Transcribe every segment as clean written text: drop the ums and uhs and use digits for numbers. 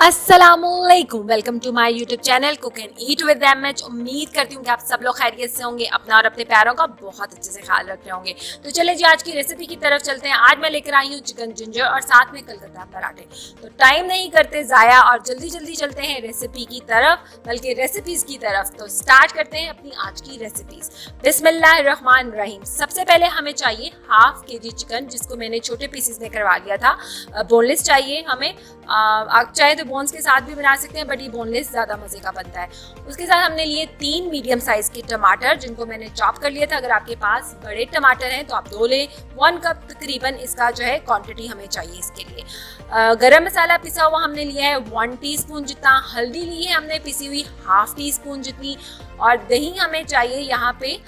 अस्सलामुअलैकुम, welcome to my YouTube channel cook and eat with MH. उम्मीद करती हूँ कि आप सब लोग खैरियत से होंगे, अपना और अपने प्यारों का बहुत अच्छे से ख्याल रख रहे होंगे। तो चले जी आज की रेसिपी की तरफ चलते हैं। आज मैं लेकर आई हूँ चिकन जिंजर और साथ में कलकत्ता पराठे। तो टाइम नहीं करते ज़ाया और जल्दी जल्दी चलते हैं रेसिपी की तरफ, बल्कि रेसिपीज़ की तरफ। तो स्टार्ट करते हैं अपनी आज की रेसिपीज़। बिस्मिल्लाहिर्रहमानिर्रहीम। सबसे पहले हमें चाहिए हाफ के जी चिकन, जिसको मैंने छोटे पीसेस में करवा लिया था। बोनलेस चाहिए हमें, आप चाहे तो बोन्स के साथ भी बना सकते हैं, बट ये बोनलेस ज़्यादा मज़े का बनता है। उसके साथ हमने लिए 3 मीडियम साइज़ के टमाटर, जिनको मैंने चॉप कर लिया था। अगर आपके पास बड़े टमाटर हैं तो आप 2 लें। 1 कप तकरीबन इसका जो है क्वांटिटी हमें चाहिए इसके लिए। गरम मसाला पिसा हुआ हमने लिया है 1 टीस्पून जितना। हल्दी ली है हमने पिसी हुई ½ टीस्पून जितनी। और दही हमें चाहिए यहाँ पे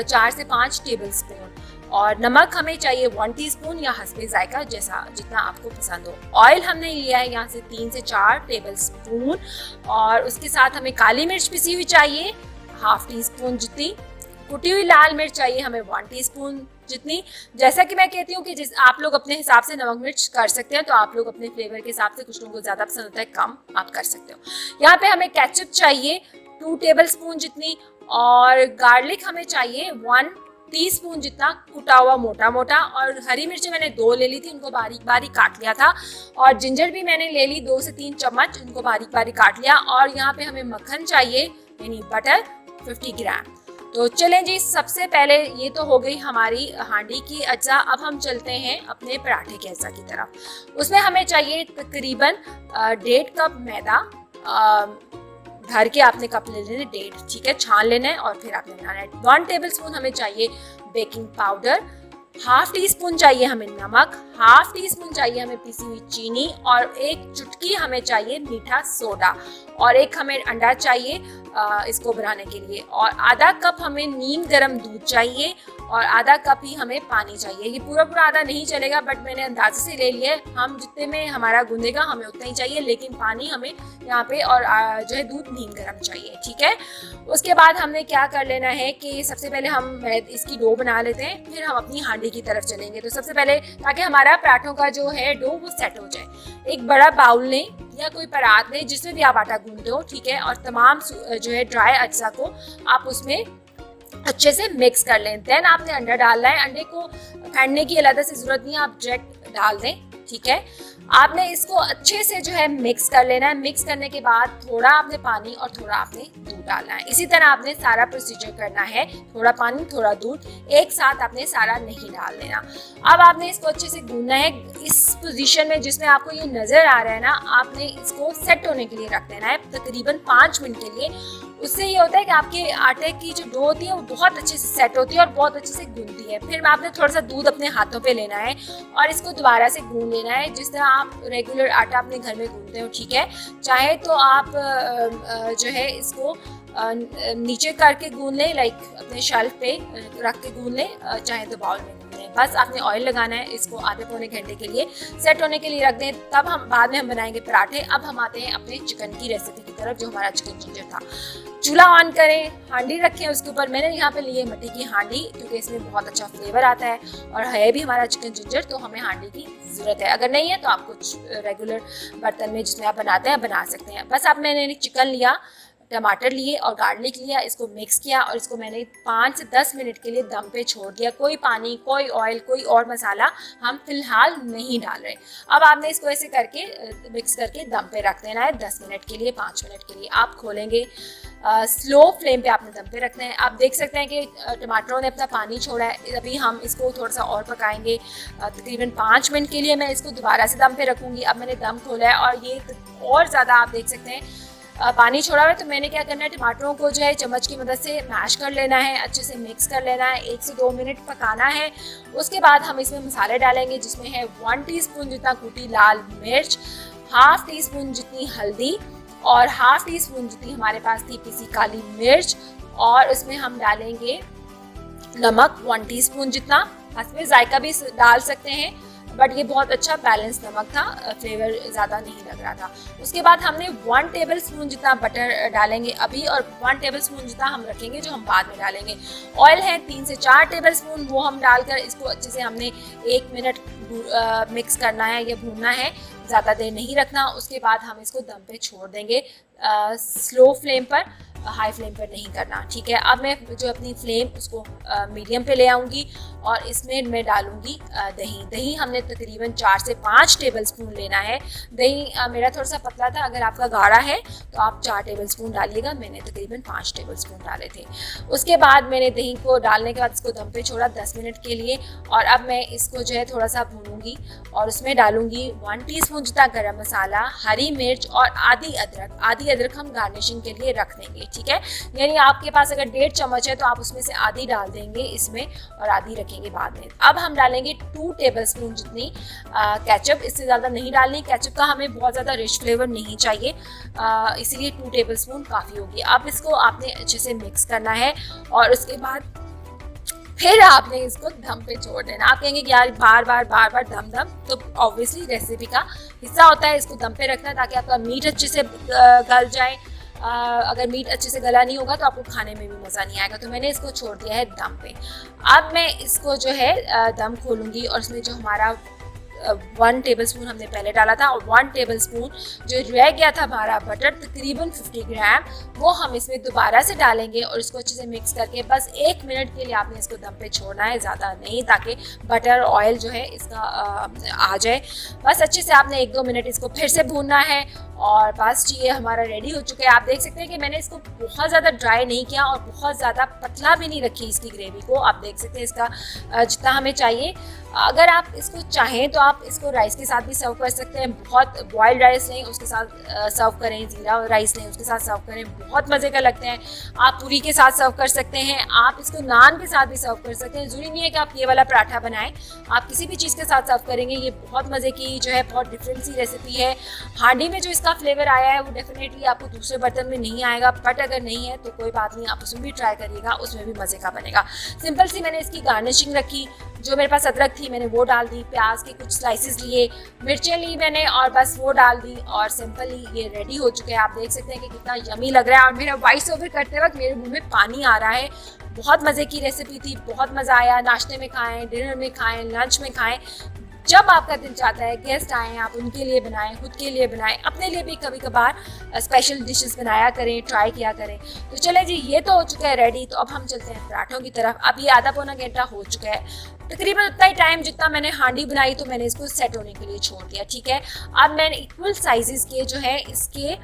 4 से 5 टेबल स्पून। और नमक हमें चाहिए 1 टीस्पून या हस्बे जायका, जैसा जितना आपको पसंद हो। ऑयल हमने लिया है यहाँ से 3 से 4 टेबल स्पून। और उसके साथ हमें काली मिर्च पिसी हुई चाहिए ½ टीस्पून जितनी। कुटी हुई लाल मिर्च चाहिए हमें 1 टीस्पून जितनी। जैसा कि मैं कहती हूँ कि जिस आप लोग अपने हिसाब से नमक मिर्च कर सकते हैं, तो आप लोग अपने फ्लेवर के हिसाब से, कुछ लोगों को ज़्यादा पसंद होता है, कम आप कर सकते हो। यहाँ पे हमें केचप चाहिए 2 टेबल स्पून जितनी। और गार्लिक हमें चाहिए 1 टीस्पून जितना कुटा हुआ मोटा मोटा। और हरी मिर्ची मैंने 2 ले ली थी, उनको बारीक बारीक काट लिया था। और जिंजर भी मैंने ले ली 2 से 3 चम्मच, उनको बारीक बारीक काट लिया। और यहाँ पे हमें मक्खन चाहिए, यानी बटर 50 ग्राम। तो चलें जी, सबसे पहले ये तो हो गई हमारी हांडी की अज्जा। अब हम चलते हैं अपने पराठे के अज्जा की तरफ। उसमें हमें चाहिए तकरीबन 1.5 कप मैदा। भर के आपने कप ले लेने 1.5, ठीक है, छान लेना है और फिर आपने बनाना है। 1 टेबल स्पून हमें चाहिए बेकिंग पाउडर। ½ टीस्पून चाहिए हमें नमक। ½ टीस्पून चाहिए हमें पिसी हुई चीनी। और 1 चुटकी हमें चाहिए मीठा सोडा। और 1 हमें अंडा चाहिए इसको बनाने के लिए। और आधा कप हमें नीम गर्म दूध चाहिए। और आधा कप ही हमें पानी चाहिए। ये पूरा आधा नहीं चलेगा, बट मैंने अंदाजे से ले लिया है। हम जितने में हमारा गूंदेगा हमें उतना ही चाहिए, लेकिन पानी हमें यहाँ पे और जो है दूध नीम गर्म चाहिए, ठीक है। उसके बाद हमने क्या कर लेना है कि सबसे पहले हम इसकी डो बना लेते हैं, फिर हम अपनी हांडी की तरफ चलेंगे। तो सबसे पहले, ताकि हमारा पराठों का जो है डो वो सेट हो जाए, एक बड़ा बाउल लें या कोई परात लें जिसमें भी आप आटा गूंदते हो, ठीक है। और तमाम जो है ड्राई अज्जा को आप उसमें अच्छे से मिक्स कर लें। देन आपने अंडा डालना है। अंडे को फेंटने की अलग से जरूरत नहीं है, आप डायरेक्ट डाल दें, ठीक है। आपने इसको अच्छे से जो है मिक्स कर लेना है। मिक्स करने के बाद थोड़ा आपने पानी और थोड़ा आपने दूध डालना है। इसी तरह आपने सारा प्रोसीजर करना है, थोड़ा पानी थोड़ा दूध, एक साथ आपने सारा नहीं डाल देना। अब आपने इसको अच्छे से गूंदना है। इस पोजीशन में जिसमें आपको ये नजर आ रहा है ना, आपने इसको सेट होने के लिए रख देना है तकरीबन 5 मिनट के लिए। उससे ये होता है कि आपके आटे की जो डो होती है वो बहुत अच्छे से सेट होती है और बहुत अच्छे से गूंदती है। फिर आपने थोड़ा सा दूध अपने हाथों पे लेना है और इसको दोबारा से गूंद लेना है, जिस तरह आप रेगुलर आटा अपने घर में गूंदते हो, ठीक है। चाहे तो आप जो है इसको नीचे करके गूंद लें, लाइक अपने शेल्फ पे रख के गूंद लें, चाहे तो बाउल में गूंद लें। बस आपने ऑयल लगाना है, इसको आधे पौने घंटे के लिए सेट होने के लिए रख दें। तब हम बाद में हम बनाएंगे पराठे। अब हम आते हैं अपने चिकन की रेसिपी की तरफ, जो हमारा चिकन जिंजर था। चूल्हा ऑन करें, हांडी रखें उसके ऊपर। मैंने यहाँ पे लिए मट्टी की हांडी, क्योंकि इसमें बहुत अच्छा फ्लेवर आता है और है भी हमारा चिकन जिंजर, तो हमें हांडी की ज़रूरत है। अगर नहीं है तो आप कुछ रेगुलर बर्तन में जिसमें आप बनाते हैं बना सकते हैं। बस आप मैंने चिकन लिया, टमाटर लिए और गार्लिक लिया, इसको मिक्स किया और इसको मैंने 5 से 10 मिनट के लिए दम पे छोड़ दिया। कोई पानी, कोई ऑयल, कोई और मसाला हम फिलहाल नहीं डाल रहे। अब आपने इसको ऐसे करके मिक्स करके दम पे रख देना है 10 मिनट के लिए, 5 मिनट के लिए। आप खोलेंगे, स्लो फ्लेम पे आपने दम पे रखना है। आप देख सकते हैं कि टमाटरों ने अपना पानी छोड़ा है। अभी हम इसको थोड़ा सा और पकाएंगे, तकरीबन 5 मिनट के लिए मैं इसको दोबारा से दम पे रखूँगी। अब मैंने दम खोला है और ये और ज़्यादा आप देख सकते हैं पानी छोड़ा हुआ है। तो मैंने क्या करना है, टमाटरों को जो है चम्मच की मदद से मैश कर लेना है, अच्छे से मिक्स कर लेना है, 1 से 2 मिनट पकाना है। उसके बाद हम इसमें मसाले डालेंगे, जिसमें है 1 टीस्पून जितना कुटी लाल मिर्च, ½ टीस्पून जितनी हल्दी और ½ टीस्पून जितनी हमारे पास थी पिसी काली मिर्च। और उसमें हम डालेंगे नमक 1 टीस्पून जितना। हस्बे जायका भी डाल सकते हैं, बट ये बहुत अच्छा बैलेंस नमक था, फ्लेवर ज़्यादा नहीं लग रहा था। उसके बाद हमने 1 टेबल स्पून जितना बटर डालेंगे अभी, और 1 टेबल स्पून जितना हम रखेंगे जो हम बाद में डालेंगे। ऑयल है 3 से 4 टेबल स्पून, वो हम डालकर इसको अच्छे से हमने 1 मिनट मिक्स करना है या भूनना है, ज़्यादा देर नहीं रखना। उसके बाद हम इसको दम पे छोड़ देंगे, स्लो फ्लेम पर, हाई फ्लेम पर नहीं करना, ठीक है। अब मैं जो अपनी फ्लेम उसको मीडियम पे ले आऊँगी और इसमें मैं डालूँगी दही। दही हमने तकरीबन 4 से 5 टेबल स्पून लेना है। दही मेरा थोड़ा सा पतला था, अगर आपका गाढ़ा है तो आप 4 टेबल स्पून डालिएगा, मैंने तकरीबन 5 टेबल स्पून डाले थे। उसके बाद मैंने दही को डालने के बाद इसको दम पे छोड़ा 10 मिनट के लिए, और अब मैं इसको जो है थोड़ा सा भूनूंगी और उसमें डालूंगी 1 टीस्पून जितना गरम मसाला, हरी मिर्च और आधी अदरक। आधी अदरक हम गार्निशिंग के लिए रख देंगे, ठीक है। यानी आपके पास अगर 1.5 चम्मच है तो आप उसमें से आधी डाल देंगे इसमें और आधी रखेंगे बाद में। अब हम डालेंगे 2 टेबल स्पून जितनी केचप, इससे ज़्यादा नहीं डालनी। केचप का हमें बहुत ज़्यादा रिच फ्लेवर नहीं चाहिए, इसीलिए 2 टेबल स्पून काफ़ी होगी। अब इसको आपने अच्छे से मिक्स करना है और उसके बाद फिर आपने इसको दम पे छोड़ देना। आप कहेंगे कि यार बार बार दम, तो ऑब्वियसली रेसिपी का हिस्सा होता है इसको दम पे रखना, ताकि आपका मीट अच्छे से गल जाए। अगर मीट अच्छे से गला नहीं होगा तो आपको खाने में भी मज़ा नहीं आएगा। तो मैंने इसको छोड़ दिया है दम पे। अब मैं इसको जो है दम खोलूँगी और उसमें जो हमारा 1 टेबल स्पून हमने पहले डाला था और 1 टेबल स्पून जो रह गया था हमारा बटर, तकरीबन 50 ग्राम, वो हम इसमें दोबारा से डालेंगे और इसको अच्छे से मिक्स करके बस 1 मिनट के लिए आपने इसको दम पे छोड़ना है, ज़्यादा नहीं, ताकि बटर ऑयल जो है इसका आ जाए। बस अच्छे से आपने 1-2 मिनट इसको फिर से भूनना है और बस जी ये हमारा रेडी हो चुका है। आप देख सकते हैं कि मैंने इसको बहुत ज़्यादा ड्राई नहीं किया और बहुत ज़्यादा पतला भी नहीं रखी इसकी ग्रेवी को। आप देख सकते हैं इसका जितना हमें चाहिए। अगर आप इसको चाहें तो आप इसको राइस के साथ भी सर्व कर सकते हैं। बहुत बॉइल्ड राइस लें उसके साथ सर्व करें, ज़ीरा राइस लें उसके साथ सर्व करें, बहुत मज़े का लगते हैं। आप पूरी के साथ सर्व कर सकते हैं, आप इसको नान के साथ भी सर्व कर सकते हैं। ज़रूरी नहीं है कि आप ये वाला पराठा बनाएं, आप किसी भी चीज़ के साथ सर्व करेंगे। ये बहुत मज़े की जो है बहुत डिफरेंट सी रेसिपी है। हांडी में जो इसका फ्लेवर आया है वो डेफिनेटली आपको दूसरे बर्तन में नहीं आएगा, बट अगर नहीं है तो कोई बात नहीं, आप उसमें भी ट्राई करिएगा, उसमें भी मज़े का बनेगा। सिंपल सी मैंने इसकी गार्निशिंग रखी, जो मेरे पास अदरक थी मैंने वो डाल दी, प्याज के कुछ स्लाइसेस लिए, मिर्चें ली मैंने और बस वो डाल दी और सिंपली ये रेडी हो चुके हैं। आप देख सकते हैं कि कितना यमी लग रहा है और मेरा वॉइस ओवर करते वक्त मेरे मुंह में पानी आ रहा है। बहुत मज़े की रेसिपी थी, बहुत मज़ा आया। नाश्ते में खाएं, डिनर में खाएं, लंच में खाएं, जब आपका दिल चाहता है। गेस्ट आए आप उनके लिए बनाएं, खुद के लिए बनाएं, अपने लिए भी कभी कभार स्पेशल डिशेस बनाया करें, ट्राई किया करें। तो चले जी, ये तो हो चुका है रेडी। तो अब हम चलते हैं पराठों की तरफ। अब ये आधा पौना घंटा हो चुका है, तकरीबन उतना ही टाइम जितना मैंने हांडी बनाई, तो मैंने इसको सेट होने के लिए छोड़ दिया, ठीक है। अब मैंने इक्वल साइजेस के जो है इसके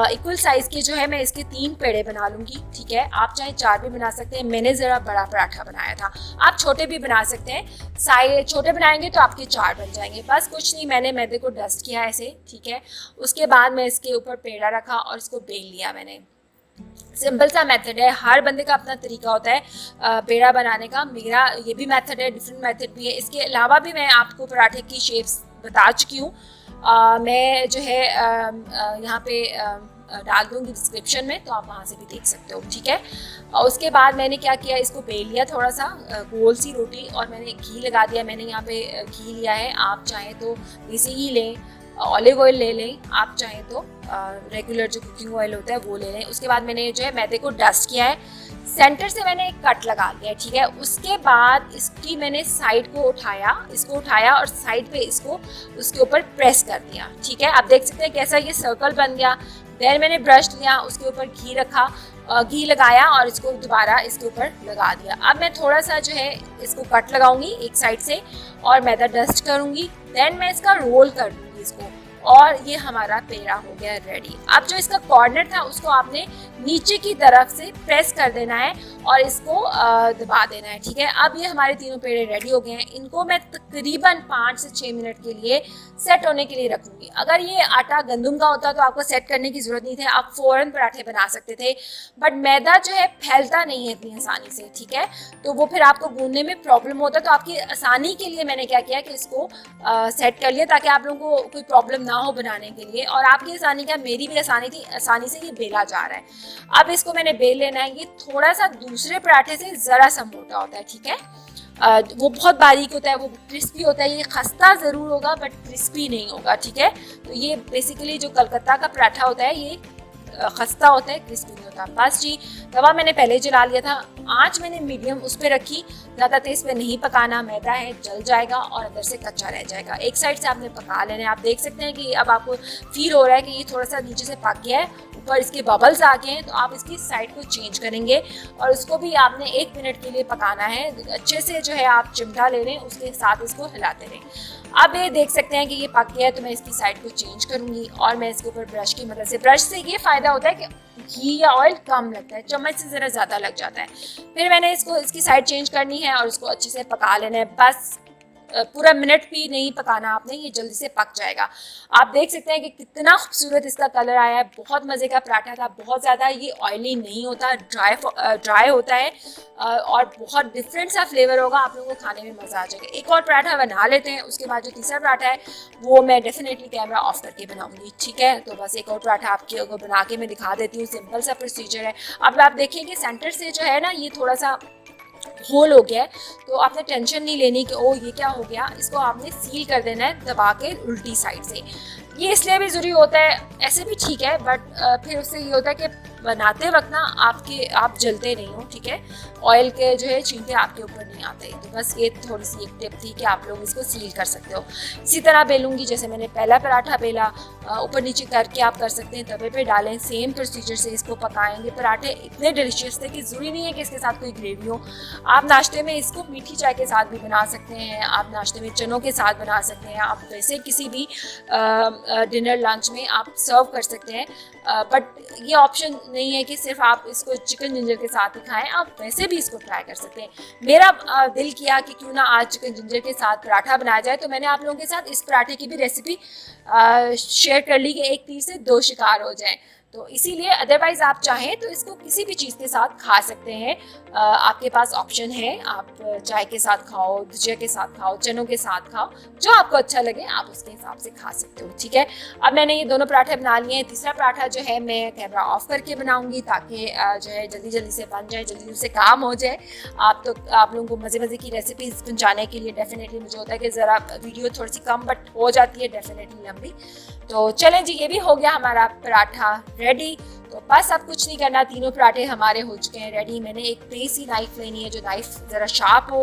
इक्वल साइज़ के जो है मैं इसके 3 पेड़े बना लूँगी, ठीक है। आप चाहे 4 भी बना सकते हैं, मैंने ज़रा बड़ा पराठा बनाया था, आप छोटे भी बना सकते हैं। साइज छोटे बनाएंगे तो आपके 4 बन जाएंगे। बस कुछ नहीं, मैंने मैदे को डस्ट किया ऐसे, ठीक है। उसके बाद मैं इसके ऊपर पेड़ा रखा और इसको बेल लिया मैंने। सिंपल सा मेथड है, हर बंदे का अपना तरीका होता है पेड़ा बनाने का। मेरा ये भी मेथड है, डिफरेंट मेथड भी है। इसके अलावा भी मैं आपको पराठे की शेप्स बता चुकी हूँ। मैं जो है यहाँ पे डाल दूँगी डिस्क्रिप्शन में, तो आप वहाँ से भी देख सकते हो, ठीक है। और उसके बाद मैंने क्या किया, इसको बेल लिया थोड़ा सा गोल सी रोटी और मैंने घी लगा दिया। मैंने यहाँ पे घी लिया है, आप चाहें तो देसी घी लें, ऑलिव ऑयल ले लें, आप चाहें तो रेगुलर जो कुकिंग ऑयल होता है वो ले लें। उसके बाद मैंने जो है मैदे को डस्ट किया है, सेंटर से मैंने एक कट लगा लिया है, ठीक है। उसके बाद इसकी मैंने साइड को इसको उठाया और साइड पे इसको उसके ऊपर प्रेस कर दिया, ठीक है। आप देख सकते हैं कैसा ये सर्कल बन गया। देन मैंने ब्रश लिया, उसके ऊपर घी रखा, घी लगाया और इसको दोबारा इसके ऊपर लगा दिया। अब मैं थोड़ा सा जो है इसको कट लगाऊंगी एक साइड से और मैदा डस्ट करूंगी। देन मैं इसका रोल कर दूंगी इसको और ये हमारा पेड़ा हो गया रेडी। अब जो इसका कॉर्नर था उसको आपने नीचे की तरफ से प्रेस कर देना है और इसको दबा देना है, ठीक है। अब ये हमारे तीनों पेड़े रेडी हो गए हैं। इनको मैं तकरीबन 5 से 6 मिनट के लिए सेट होने के लिए रखूँगी। अगर ये आटा गंदम का होता तो आपको सेट करने की ज़रूरत नहीं थी, आप फ़ौरन पराठे बना सकते थे। बट मैदा जो है फैलता नहीं है इतनी आसानी से, ठीक है, तो वो फिर आपको गूंदने में प्रॉब्लम होता है। तो आपकी आसानी के लिए मैंने क्या किया कि इसको सेट कर लिया, ताकि आप लोगों को कोई प्रॉब्लम ना हो बनाने के लिए। और आपकी आसानी क्या, मेरी भी आसानी थी, आसानी से ये बेला जा रहा है। अब इसको मैंने बेल लेना है। ये थोड़ा सा दूसरे पराठे से ज़रा सा मोटा होता है, ठीक है। वो बहुत बारीक होता है, वो क्रिस्पी होता है। ये खस्ता ज़रूर होगा बट क्रिस्पी नहीं होगा, ठीक है। तो ये बेसिकली जो कलकत्ता का पराठा होता है ये खस्ता होता है, क्रिस्पी नहीं होता। बस जी, तवा मैंने पहले जला लिया था, आँच मैंने मीडियम उस पर रखी, ज़्यादा तेज़ पे नहीं पकाना, मैदा है जल जाएगा और अंदर से कच्चा रह जाएगा। एक साइड से आपने पका लेना है। आप देख सकते हैं कि अब आपको फील हो रहा है कि ये थोड़ा सा नीचे से पक गया है, ऊपर इसके बबल्स आ गए हैं, तो आप इसकी साइड को चेंज करेंगे और उसको भी आपने 1 मिनट के लिए पकाना है। अच्छे से जो है आप चिमटा ले लें, उसके साथ इसको हिलाते रहें। अब ये देख सकते हैं कि ये पक गया है, तो मैं इसकी साइड को चेंज करूँगी और मैं इसके ऊपर ब्रश की मदद से, ब्रश से ये फ़ायदा होता है कि घी या ऑयल कम लगता है, चम्मच से ज़रा ज़्यादा लग जाता है। फिर मैंने इसको इसकी साइड चेंज करनी है और उसको अच्छे से पका लेना है। बस पूरा मिनट भी नहीं पकाना आपने, ये जल्दी से पक जाएगा। आप देख सकते हैं कि कितना खूबसूरत इसका कलर आया है। बहुत मज़े का पराठा था, बहुत ज़्यादा ये ऑयली नहीं होता, ड्राई होता है और बहुत डिफरेंट सा फ्लेवर होगा। आप लोगों को खाने में मज़ा आ जाएगा। एक और पराठा बना लेते हैं, उसके बाद जो तीसरा पराठा है वो मैं डेफिनेटली कैमरा ऑफ करके बनाऊंगी, ठीक है। तो बस एक और पराठा आपके बना के मैं दिखा देती हूँ। सिंपल सा प्रोसीजर है। अब आप देखिए सेंटर से जो है ना ये थोड़ा सा होल हो गया है, तो आपने टेंशन नहीं लेनी कि ओ ये क्या हो गया। इसको आपने सील कर देना है दबा के उल्टी साइड से। ये इसलिए भी ज़रूरी होता है, ऐसे भी ठीक है बट फिर उससे ये होता है कि बनाते वक्त ना आप जलते नहीं हो, ठीक है। ऑयल के जो है छींटे आपके ऊपर नहीं आते। तो बस ये थोड़ी सी एक टिप थी कि आप लोग इसको सील कर सकते हो। इसी तरह बेलूंगी, जैसे मैंने पहला पराठा बेला, ऊपर नीचे करके आप कर सकते हैं। तवे पे डालें, सेम प्रोसीजर से इसको पकाएंगे। पराठे इतने डिलीशियस थे कि ज़रूरी नहीं है कि इसके साथ कोई ग्रेवी हो। आप नाश्ते में इसको मीठी चाय के साथ भी बना सकते हैं, आप नाश्ते में चनों के साथ बना सकते हैं, आप वैसे किसी भी डिनर लंच में आप सर्व कर सकते हैं। बट ये ऑप्शन नहीं है कि सिर्फ आप इसको चिकन जिंजर के साथ ही खाएं, आप वैसे भी इसको ट्राई कर सकते हैं। मेरा दिल किया कि क्यों ना आज चिकन जिंजर के साथ पराठा बनाया जाए, तो मैंने आप लोगों के साथ इस पराठे की भी रेसिपी शेयर कर ली कि एक तीर से 2 शिकार हो जाएं। तो इसीलिए अदरवाइज आप चाहें तो इसको किसी भी चीज़ के साथ खा सकते हैं। आपके पास ऑप्शन है, आप चाय के साथ खाओ, भुजिया के साथ खाओ, चनों के साथ खाओ, जो आपको अच्छा लगे आप उसके हिसाब से खा सकते हो, ठीक है। अब मैंने ये दोनों पराठे बना लिए हैं। तीसरा पराठा जो है मैं कैमरा ऑफ करके बनाऊंगी ताकि जो है जल्दी जल्दी से बन जाए, जल्दी से काम हो जाए। आप लोगों को मज़े मज़े की रेसिपीज़ पहुँचाने के लिए डेफिनेटली मुझे होता है कि ज़रा वीडियो थोड़ी सी कम बट हो जाती है डेफिनेटली लंबी। तो चलें जी, ये भी हो गया हमारा पराठा रेडी। तो बस अब कुछ नहीं करना, तीनों पराठे हमारे हो चुके हैं रेडी। मैंने एक तेज़ सी नाइफ़ लेनी है, जो नाइफ़ ज़रा शार्प हो।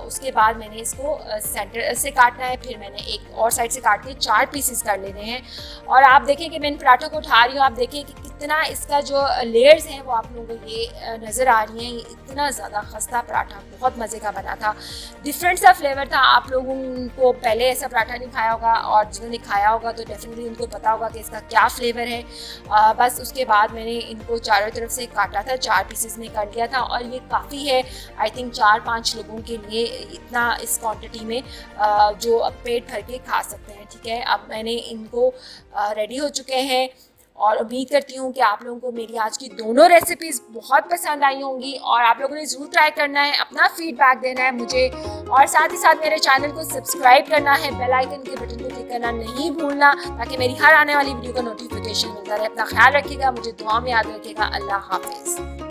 उसके बाद मैंने इसको सेंटर से काटना है, फिर मैंने एक और साइड से काट के 4 पीसेस कर लेने हैं। और आप देखें कि मैं इन पराठों को उठा रही हूँ, आप देखें कि कितना इसका जो लेयर्स हैं वो आप लोगों को ये नज़र आ रही हैं। ये इतना ज़्यादा खस्ता पराठा बहुत मज़े का बना था, डिफरेंट सा फ्लेवर था। आप लोगों को पहले ऐसा पराठा नहीं खाया होगा और जिन्होंने खाया होगा तो डेफिनेटली उनको पता होगा कि इसका क्या फ्लेवर है। बस उसके बाद मैंने इनको चारों तरफ से काटा था, 4 पीसेस में काट लिया था और ये काफ़ी है आई थिंक 4-5 लोगों के लिए, इतना इस क्वांटिटी में जो अब पेट भर के खा सकते हैं, ठीक है। अब मैंने इनको रेडी हो चुके हैं और उम्मीद करती हूँ कि आप लोगों को मेरी आज की दोनों रेसिपीज़ बहुत पसंद आई होंगी और आप लोगों ने ज़रूर ट्राई करना है, अपना फीडबैक देना है मुझे और साथ ही साथ मेरे चैनल को सब्सक्राइब करना है, बेल आइकन के बटन को क्लिक करना नहीं भूलना ताकि मेरी हर आने वाली वीडियो का नोटिफिकेशन मिलता रहे। अपना ख्याल रखिएगा, मुझे दुआ में याद रखिएगा। अल्लाह हाफिज़।